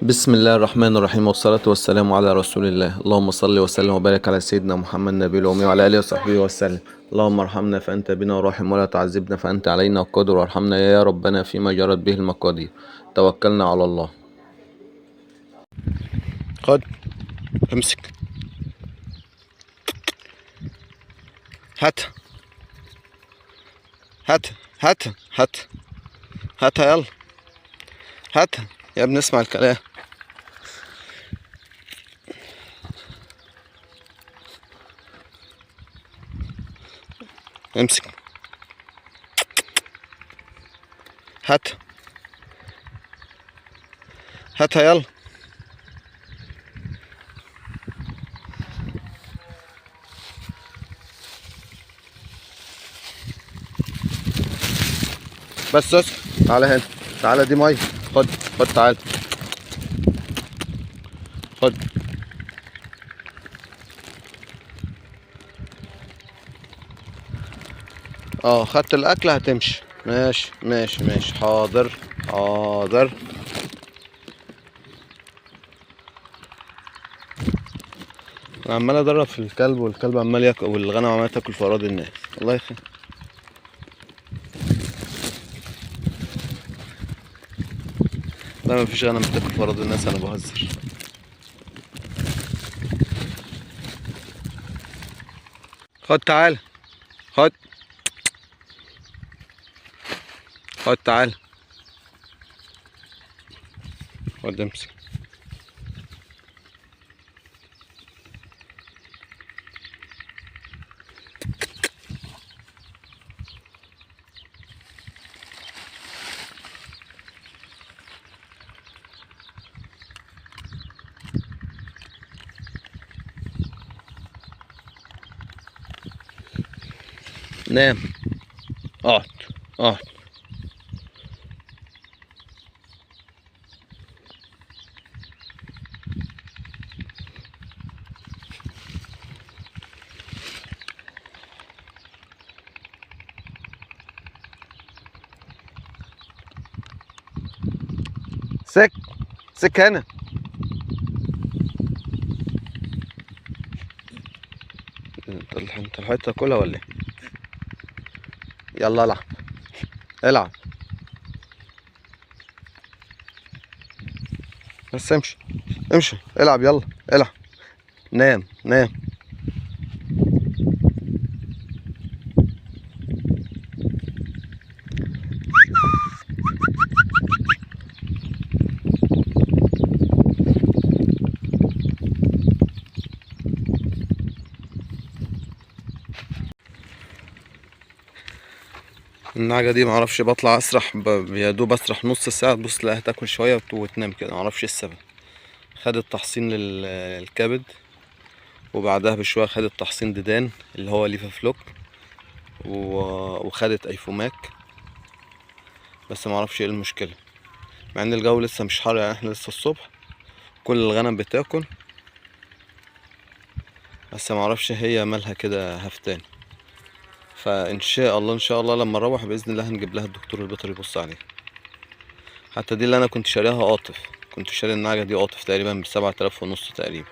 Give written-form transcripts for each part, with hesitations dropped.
بسم الله الرحمن الرحيم والصلاة والسلام على رسول الله. اللهم صل وسلم وبارك على سيدنا محمد النبي الأمي وعلى آله وصحبه وسلم. اللهم ارحمنا فأنت بنا وراحم، ولا تعذبنا فأنت علينا قادر، وارحمنا يا ربنا فيما جرت به المقادير. توكلنا على الله. خد، امسك، هات هات هات هات هات يلا، هات يا ابني، اسمع الكلام. امسك، هات هات يلا. بس اسكت، تعالى هنا، تعالى دي ميه. خد خد، تعالى خد. خدت الاكل هتمشي. ماشي ماشي ماشي، حاضر حاضر. انا عمال ادرب في الكلب، والكلب عمال ياكل، والغنم عمال تاكل في اراضي الناس. الله يخير. لا، مفيش غنم بتاكل في اراضي الناس، انا بهزر. خد تعال، خد خد تعال، خد امسك. نام، اقعد اقعد. سك، سك هنا. انت لحقت تاكلها ولا ايه؟ يلا العب، العب. بس امشي، امشي، العب يلا، العب. نام نام. النعجة دي معرفش، بطلع اسرح يا دوب اسرح نص ساعة، تبص تلاقيها تاكل شوية وتنام كده، معرفش ايه السبب. خدت تحصين للكبد، وبعدها بشوية خدت تحصين ديدان اللي هو ليفا فلوك، وخدت ايفوماك. بس معرفش ايه المشكلة، مع ان الجو لسه مش حار، يعني احنا لسه الصبح، كل الغنم بتاكل. بس معرفش هي مالها كده هفتان. فان شاء الله ان شاء الله لما نروح باذن الله هنجيب لها الدكتور البيطري يبص عليها. حتى دي اللي انا كنت شاريها قاطف، كنت شاري النعجة دي قاطف تقريبا ب7,500 تقريبا.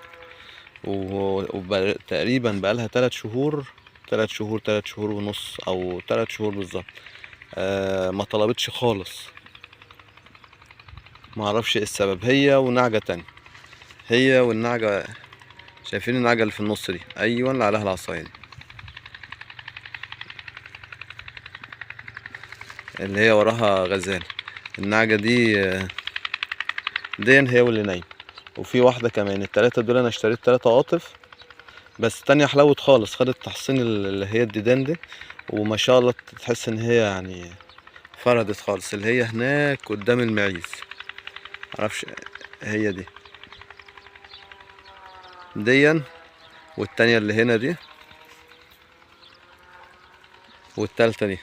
وتقريبا بقالها 3 شهور، 3 شهور، 3 شهور ونص، او 3 شهور بالظبط. ما طلبتش خالص. ما اعرفش ايه السبب، هي ونعجة تانية. هي والنعجة، شايفين النعجة اللي في النص دي؟ ايوه، اللي عليها العصاية دي، اللي هي وراها غزال. النعجة دي هي واللي نايم. وفي واحدة كمان، التلاتة دول انا اشتريت 3 قاطف. بس تانية حلوت خالص، خدت تحصين اللي هي الديدان دي. وما شاء الله تحس ان هي يعني فردت خالص، اللي هي هناك قدام المعيز. معرفش، هي ديا، والتانية اللي هنا دي، والتالتة دي.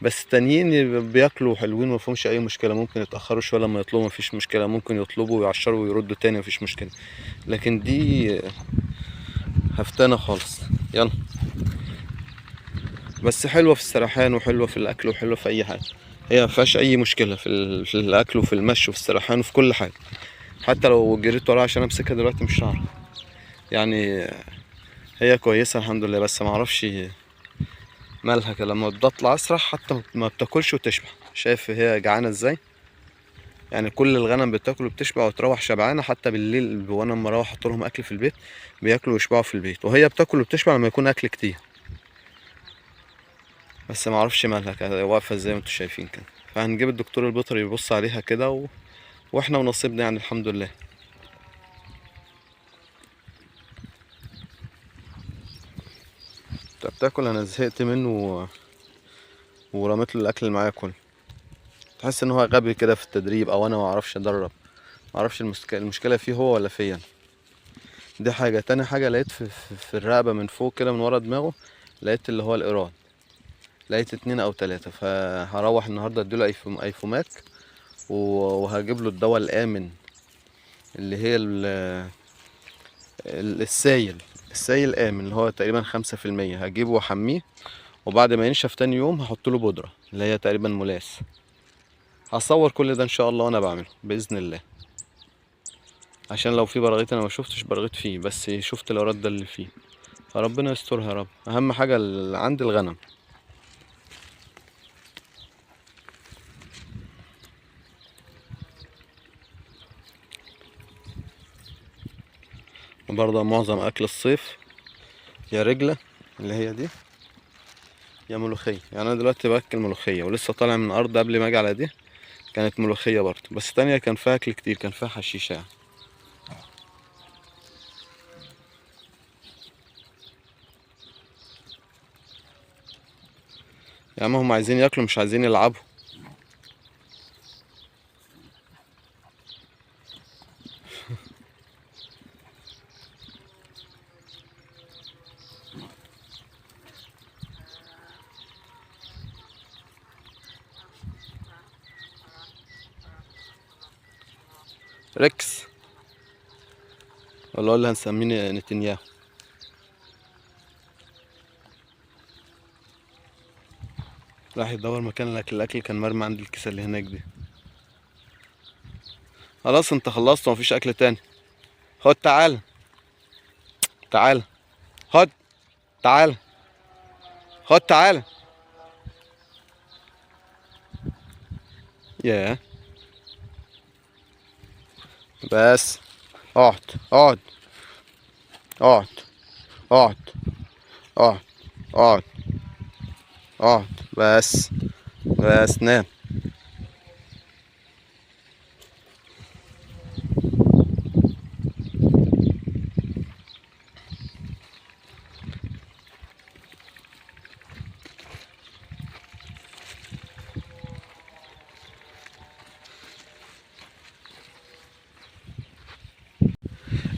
بس التانيين بياكلوا حلوين، مفهومش اي مشكلة. ممكن يتأخروا شوية لما يطلبوا، مفيش مشكلة. ممكن يطلبوا ويعشروا ويردوا تاني، مفيش مشكلة. لكن دي هفتانة خالص. يلا. بس حلوة في السرحان، وحلوة في الأكل، وحلوة في أي حاجة. هي مفيهاش أي مشكلة في الأكل وفي المشي وفي السرحان وفي كل حاجة. حتى لو جريت وراها عشان امسكها دلوقتي مش هعرف يعني. هي كويسة الحمد لله، بس معرفش مالها كده لما بتطلع اسرع حتى ما بتاكلش وتشبع. شايف هي جعانة ازاي؟ يعني كل الغنم بتاكل وبتشبع وتروح شبعانة. حتى بالليل وانا لما اروح احط لهم اكل في البيت بياكلوا ويشبعوا في البيت، وهي بتاكل وبتشبع لما يكون اكل كتير. بس معرفش مالها كده واقفة زي ما انتوا شايفين كده. فهنجيب الدكتور البيطري يبص عليها كده واحنا ونصيبنا يعني الحمد لله. انت بتاكل؟ انا زهقت منه ورميت له الاكل اللي معايا كله. تحس ان هو غبي كده في التدريب، او انا ما اعرفش ادرب. ما اعرفش المشكله فيه هو ولا فيا أنا. دي حاجه. تاني حاجه لقيت في الرقبه من فوق كده من ورا دماغه، لقيت اللي هو الايراد. لقيت 2 أو 3. فهروح النهارده اديله ايفوماك وهجيب له الدواء الامن اللي هي السايل امن اللي هو تقريبا 5%. هجيبه واحميه، وبعد ما ينشف تاني يوم هحط له بودره اللي هي تقريبا ملاس. هصور كل ده ان شاء الله وانا بعمله باذن الله، عشان لو في براغيث انا ما شفتش براغيث فيه، بس شفت الاوراد ده اللي فيه. فربنا يسترها يا رب. اهم حاجه اللي عند الغنم. برضه معظم اكل الصيف يا رجله اللي هي دي، يا ملوخيه. يعني انا دلوقتي باكل ملوخيه ولسه طالع من الارض قبل ما اجي على دي كانت ملوخيه برضه، بس تانية كان فيها اكل كتير، كان فيها حشيشه يعني. يا عم هم عايزين ياكلوا مش عايزين يلعبوا. ريكس ولا هنسميه نتنياهو. راح يدور مكان الاكل. الاكل كان مرمي عند الكيسه اللي هناك دي. خلاص انت خلصت ومفيش اكل تاني. خد تعال تعال. خد تعال. خد تعال. ياه. بس اقعد اقعد اقعد اقعد اقعد اقعد اقعد. بس نام.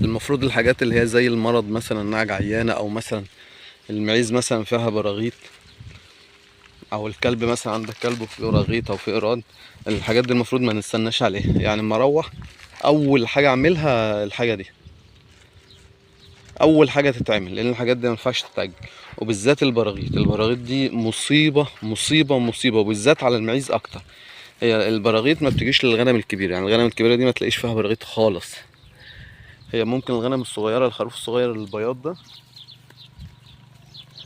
المفروض الحاجات اللي هي زي المرض مثلا نعج عيانة، او مثلا المعيز مثلا فيها براغيث، او الكلب مثلا عندك كلب وفيه براغيث او فيه قراد، الحاجات دي المفروض ما نستناش عليها. يعني اما اروح اول حاجة اعملها الحاجة دي، اول حاجة تتعمل، لان الحاجات دي ما ينفعش تتأجل. وبالذات البراغيث دي مصيبة مصيبة مصيبة، وبالذات على المعيز اكتر. هي البراغيث ما بتجيش للغنم الكبير، يعني الغنم الكبيرة دي ما تلاقيش فيها براغيث خالص. هي ممكن الغنم الصغيرة، الخروف الصغير البياض ده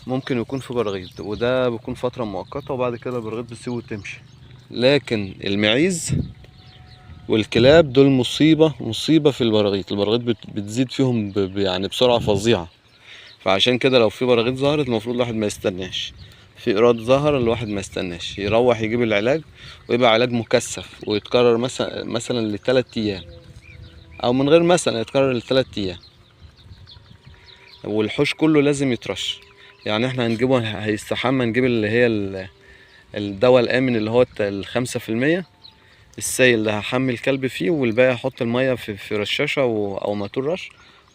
ممكن يكون في براغيث، وده بيكون فترة مؤقتة وبعد كده البراغيث بتسيبه وتمشي. لكن المعيز والكلاب دول مصيبة مصيبة في البراغيث. بتزيد فيهم يعني بسرعة فظيعة. فعشان كده لو في براغيث ظهرت المفروض الواحد ما يستناش. في إيراد ظهر الواحد ما يستناش، يروح يجيب العلاج، ويبقى علاج مكثف ويتكرر مثلا ل3 أيام، أو من غير مثلا يتكرر ل3 أيام. والحوش كله لازم يترش. يعني احنا هنجيبه هيستحمى، نجيب اللي هي الدواء الآمن اللي هو ال5%. السائل ده هحمي الكلب فيه، والباقي هحط المية في رشاشة أو موتور رش،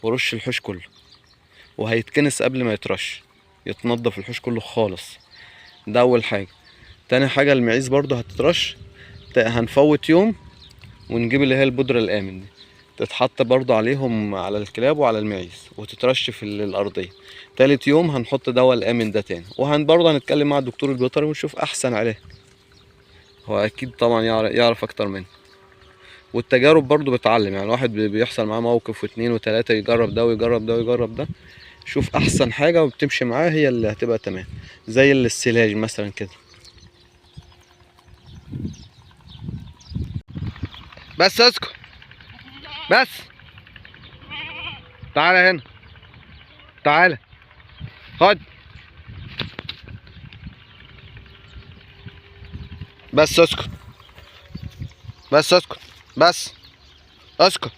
ورش الحوش كله. وهيتكنس قبل ما يترش، يتنضف الحوش كله خالص. ده أول حاجة. تاني حاجة المعيز برضه هتترش. هنفوت يوم ونجيب اللي هي البودرة الآمن دي، تتحط برضه عليهم على الكلاب وعلى المعيز، وتترش في الأرضية. تالت يوم هنحط دواء الآمن ده تاني، برضه هنتكلم مع الدكتور البيطري ونشوف أحسن علاج. هو أكيد طبعا يعرف أكتر مني. والتجارب برضو بتعلم، يعني الواحد بيحصل معاه موقف واتنين وتلاتة، يجرب ده ويجرب ده ويجرب ده، شوف احسن حاجة وبتمشي معاه هي اللي هتبقى تمام. زي السلاج مثلا كده. بس اسكت، بس تعالى هنا، تعالى خد، بس اسكت، بس اسكت، بس اسكت،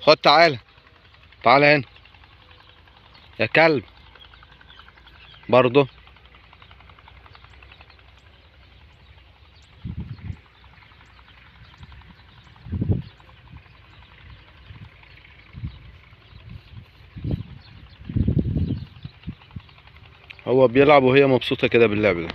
خد تعالى، تعالى هنا يا كلب برضه. هو بيلعب وهي مبسوطة كده باللعب ده.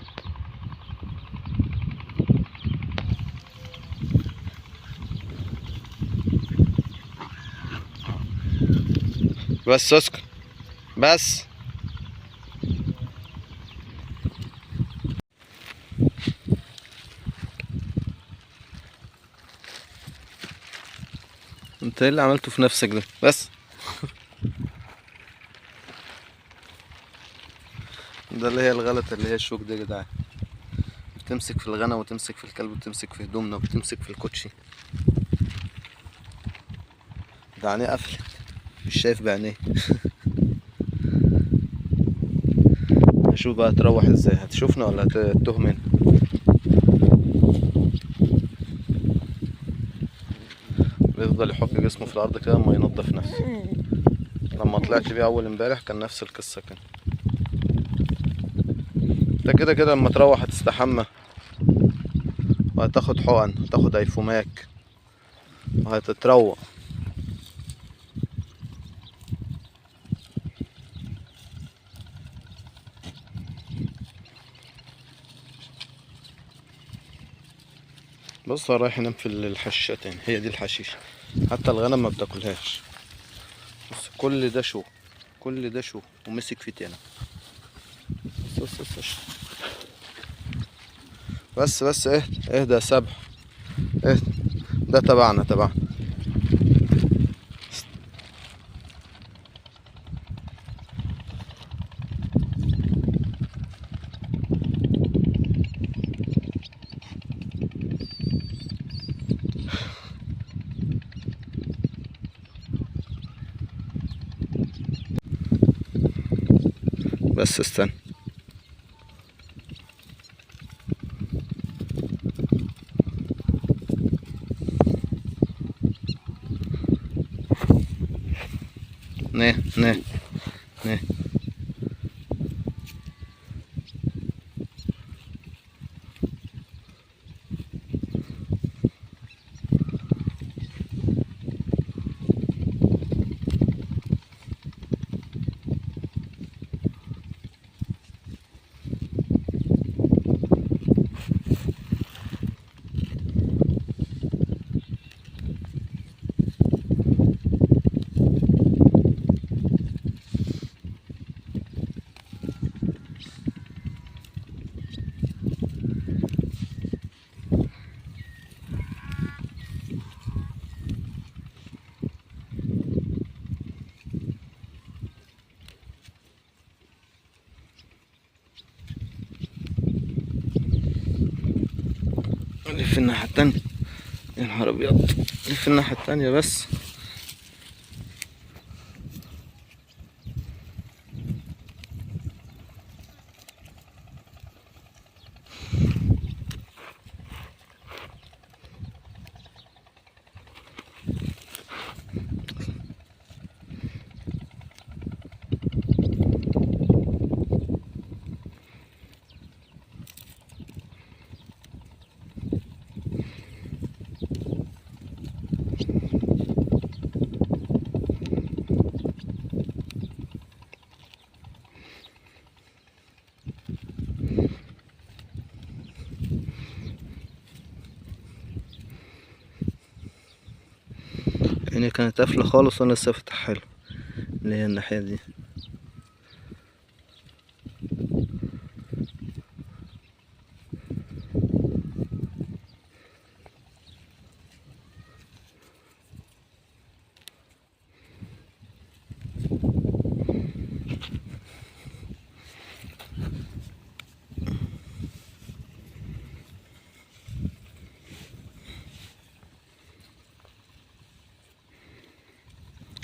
بس اسكت، بس انت ايه اللي عملته في نفسك ده؟ بس ده اللي هي الغلطة اللي هي الشوك دي يا جدعان، بتمسك في الغنم وتمسك في الكلب وتمسك في هدومنا وتمسك في الكوتشي. ده عينيه قفلت، مش شايف بعينيه. هشوف بقى تروح ازاي، هتشوفنا ولا هتتوه مننا؟ بيفضل يحك جسمه في الارض كده اما ينضف نفسه. لما طلعت بيه اول امبارح كان نفس القصة كده. انت كده كده لما تروح هتستحمى وهتاخد حقن، هتاخد ايفوماك وهتتروق. بص هو رايح ينام في الحشة تاني، هي دي الحشيشة، حتى الغنم ما بتاكلهاش. بص كل ده شو، كل ده شو ومسك في تاني. بص بص بص. بس اهدى اهدى يا سبع، اهدى، ده تبعنا تبعنا. بس استنى. نه نه نه. لف الناحية التانية، يا نهار ابيض، لف الناحية التانية بس. عيني كانت قافلة خالص وانا لسه فاتحها له، اللي هي الناحية دي.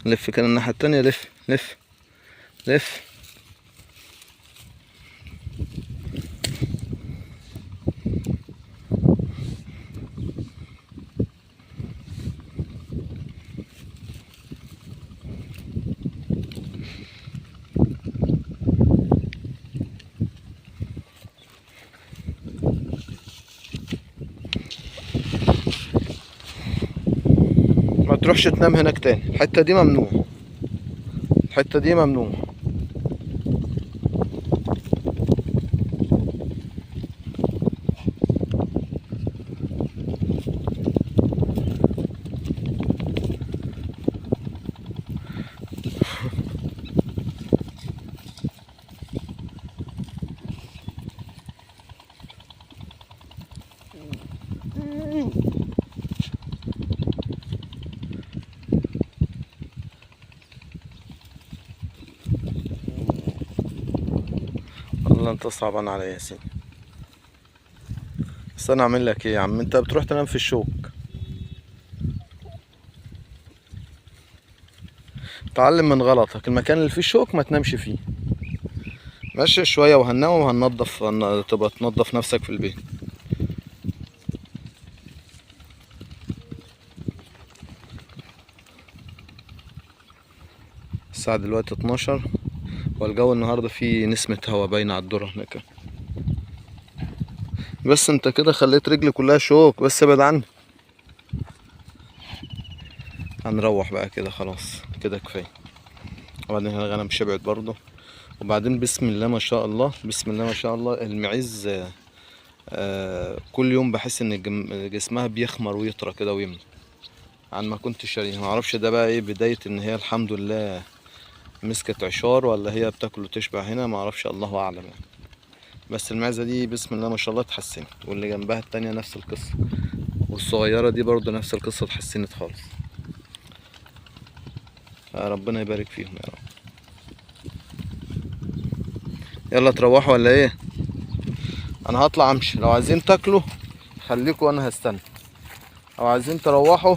لف كده الناحية التانية، لف لف لف. ما تروحش تنام هناك تاني، الحتة دي ممنوع، الحتة دي ممنوع. والله انت صعبان عليا يا سيدي، بس انا اعمل لك ايه يا عم؟ انت بتروح تنام في الشوك. اتعلم من غلطك، المكان اللي فيه شوك ما تنامش فيه. ماشي شوية وهننام وهننضف، تبقى تنضف نفسك في البيت. الساعة دلوقتي 12، والجو النهاردة فيه نسمة هوا باينة على الذرة هناك. بس انت كده خليت رجلي كلها شوك، بس ابعد عني. هنروح بقى كده خلاص، كده كفاية. وبعدين الغنم شبعت برضه. وبعدين بسم الله ما شاء الله، بسم الله ما شاء الله، المعيز كل يوم بحس ان جسمها بيخمر ويطرى كده ويملى عن ما كنت شاريها. معرفش ده بقى ايه بداية ان هي الحمد لله مسكت عشار، ولا هي بتاكل وتشبع هنا، معرفش، الله اعلم يعني. بس المعزة دي بسم الله ما شاء الله اتحسنت، واللي جنبها التانية نفس القصة، والصغيرة دي برضو نفس القصة، اتحسنت خالص. ربنا يبارك فيهم يا رب. يلا تروحوا ولا ايه؟ انا هطلع امشي، لو عايزين تاكلوا خليكوا وانا هستنى، او عايزين تروحوا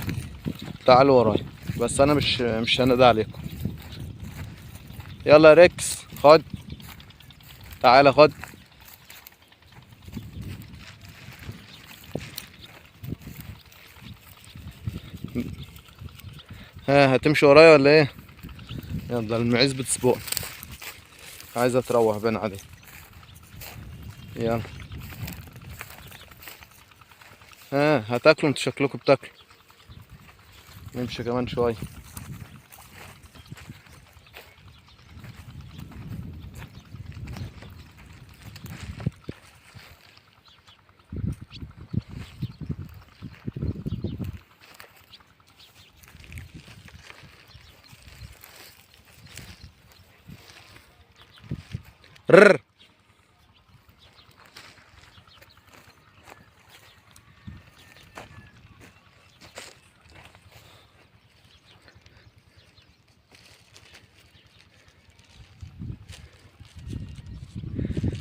تعالوا ورايا، بس انا مش هندى عليكم. يلا يا ريكس، خد، تعالى خد. ها هتمشي ورايا ولا ايه؟ يلا المعيز بتسبق، عايزه تروح بين عليه. يلا ها هتاكلوا انتوا، شكلكم بتاكلوا. نمشي كمان شويه. رر.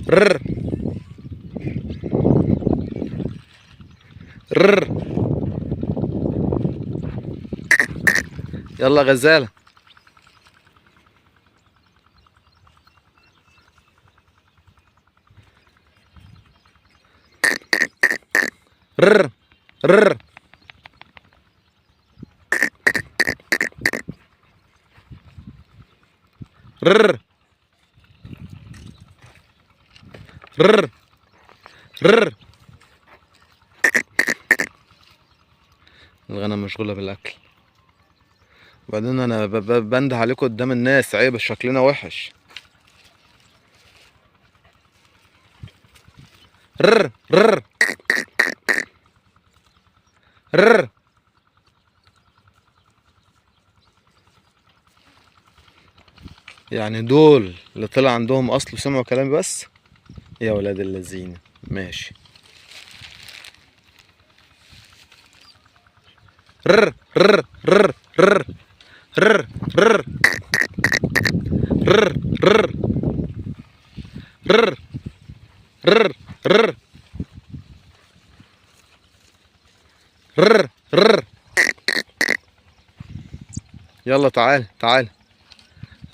رر. رر. يلا غزاله. رر. رر. رر. رر. رر. الغنم مشغوله بالاكل، وبعدين انا بنده عليكم قدام الناس، عيب، شكلنا وحش. رر. رر. رر. يعني دول اللي طلع عندهم اصل وسمعوا كلامي بس؟ يا ولاد اللذين، ماشي. رر. رر. رر. رر. رر. رر. رر. رر. رر. رر. رر. رر. رر. يلا تعال تعال.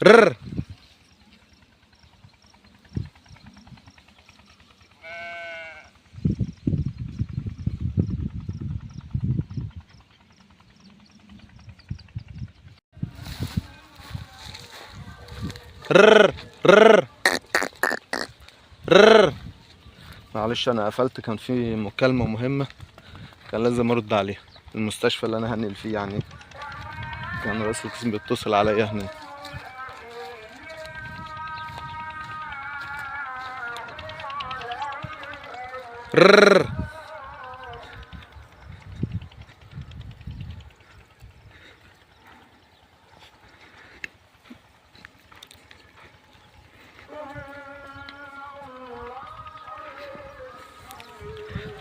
رر. رر. رر. رر. معلش انا قفلت، كان في مكالمة مهمة كان لازم ارد عليها. المستشفى اللي انا هنقل فيه يعني كان رئيس القسم بيتصل عليا هنا. رر.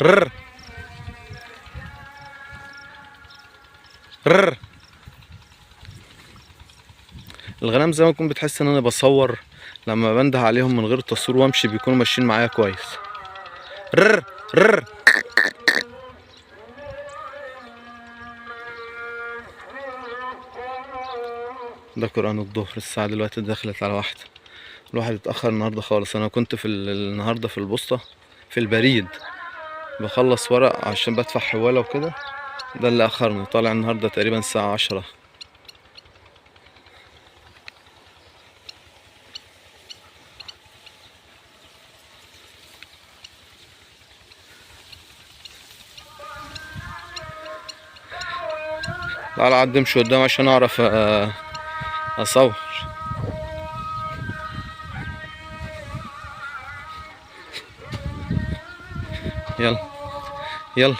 رر. رر. الغنم زي ما تكون بتحس ان انا بصور، لما بنده عليهم من غير تصوير وامشي بيكونوا ماشيين معايا كويس. رر. رر. ده قرآن الظهر، الساعة دلوقتي دخلت على 1. الواحد اتأخر النهاردة خالص. انا كنت النهاردة في البوسطة في البريد بخلص ورق عشان بدفع حوالة وكده، ده اللي اخرني. طالع النهاردة تقريبا الساعة 10. تعالى عدي امشي قدام عشان اعرف اصور. يلا يلا.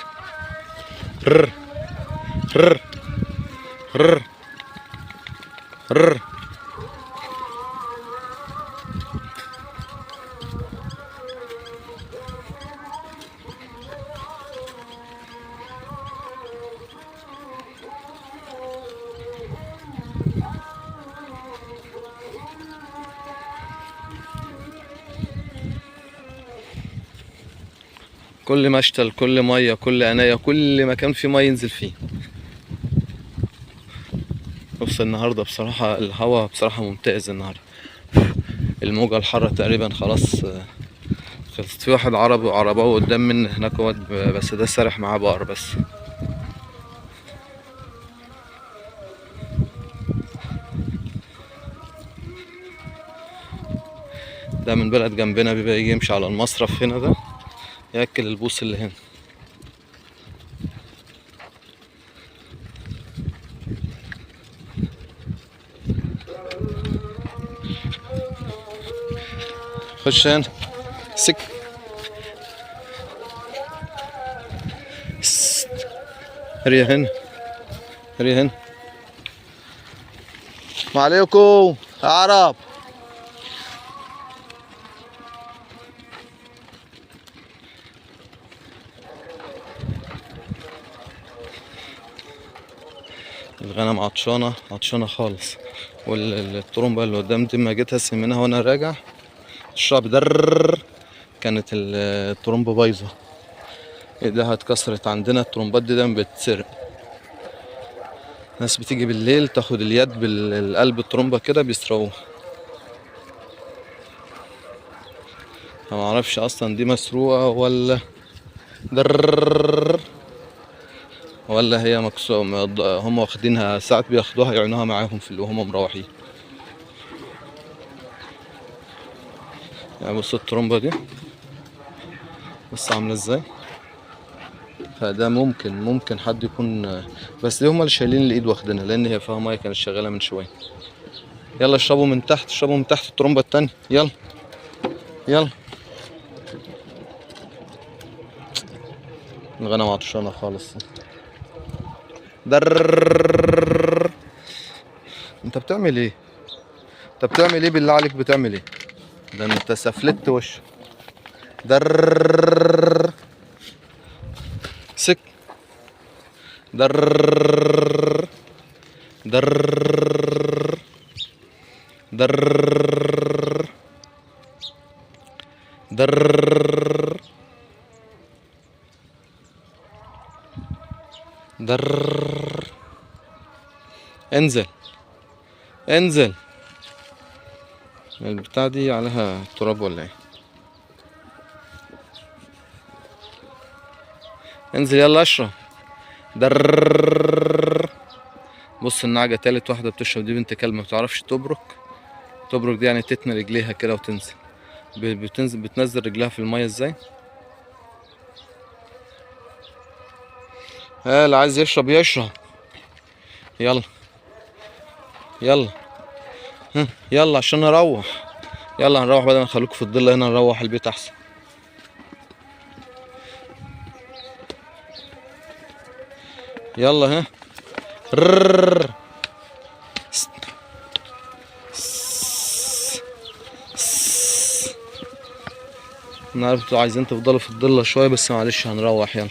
رر. رر. رر. رر. كل مشتل، كل ميه، كل عناية، كل مكان فيه ميه ينزل فيه. بص النهارده بصراحة الهوا بصراحة ممتاز النهارده. الموجة الحارة تقريبا خلاص خلصت. في واحد عرباوي قدام مني هناك بس ده سارح معاه بقر بس. ده من بلد جنبنا، بيبقى يجي يمشي على المصرف هنا ده ياكل البوص اللي هنا. خش هنا سك. هريا هنا، هريا هنا. ما عليكم يا عرب. الغنم عطشانة عطشانة خالص، والطرمبة اللي قدام دي ما جيت هسم منها وانا راجع الشعب در كانت الطرمبة بايظة، ايدها اتكسرت. عندنا الطرمبات دي دايما بتتسرق. ناس بتيجي بالليل تاخد اليد بالقلب الطرمبة كده بيسرقوها. ما اعرفش اصلا دي مسروقة ولا در ولا هي مكسوره. هم واخدينها ساعات بياخدوها يعينوها معاهم في اللي هم مروحين. يعني بص الطرمبة دي بص عاملة ازاي. فده ممكن حد يكون، بس دي هما اللي شايلين الايد واخدينها لان هي فيها ميه كانت شغالة من شوية. يلا اشربوا من تحت، اشربوا من تحت الطرمبة التانية. يلا يلا. الغنم عطشانة خالص. در. انت بتعمل ايه؟ انت بتعمل ايه بالله عليك؟ بتعمل ايه؟ ده انت سفلت وش. در سك. در در در در در. انزل انزل. البتاع دي عليها تراب ولا ايه؟ انزل يلا اشرب. در. بص النعجة تالت واحدة بتشرب، دي بنت كلب ما بتعرفش تبرك. تبرك دي يعني تتني رجليها كده وتنزل. بتنزل رجلها في المية ازاي. ها اللي عايز يشرب يشرب. يلا يلا. يلا عشان نروح. يلا هنروح بدل ما نخليكم في الضلة هنا، نروح البيت احسن. يلا ها. رررر. انا عارف انتوا عايزين تفضلوا في الضلة شوية، بس معلش هنروح يلا.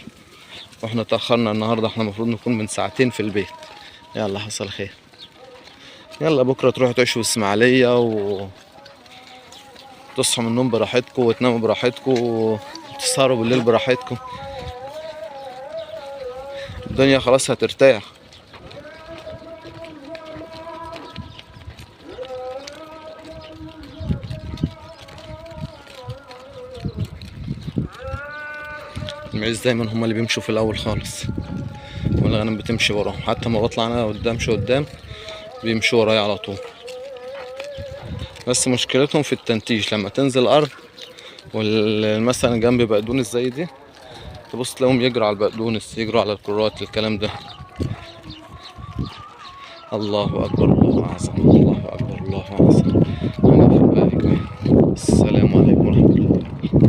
واحنا اتأخرنا النهاردة، احنا المفروض نكون من ساعتين في البيت. يلا حصل خير. يلا بكرة تروحوا تعيشوا في اسماعيلية وتصحوا من النوم براحتكم وتناموا براحتكم وتسهروا بالليل براحتكم. الدنيا خلاص هترتاح. المعيز دايما هما اللي بيمشوا في الاول خالص، والغنم بتمشي وراهم. حتى ما بطلع انا قدام شو قدام بيمشوا ورايا على طول. بس مشكلتهم في التنتيج، لما تنزل ارض مثلا جنب بقدونس زي دي، تبص تلاقيهم يجروا على البقدونس، يجروا على الكرات، الكلام ده. الله اكبر الله اعظم، الله اكبر الله اعظم. انا في بالك. السلام عليكم ورحمه الله وبركاته.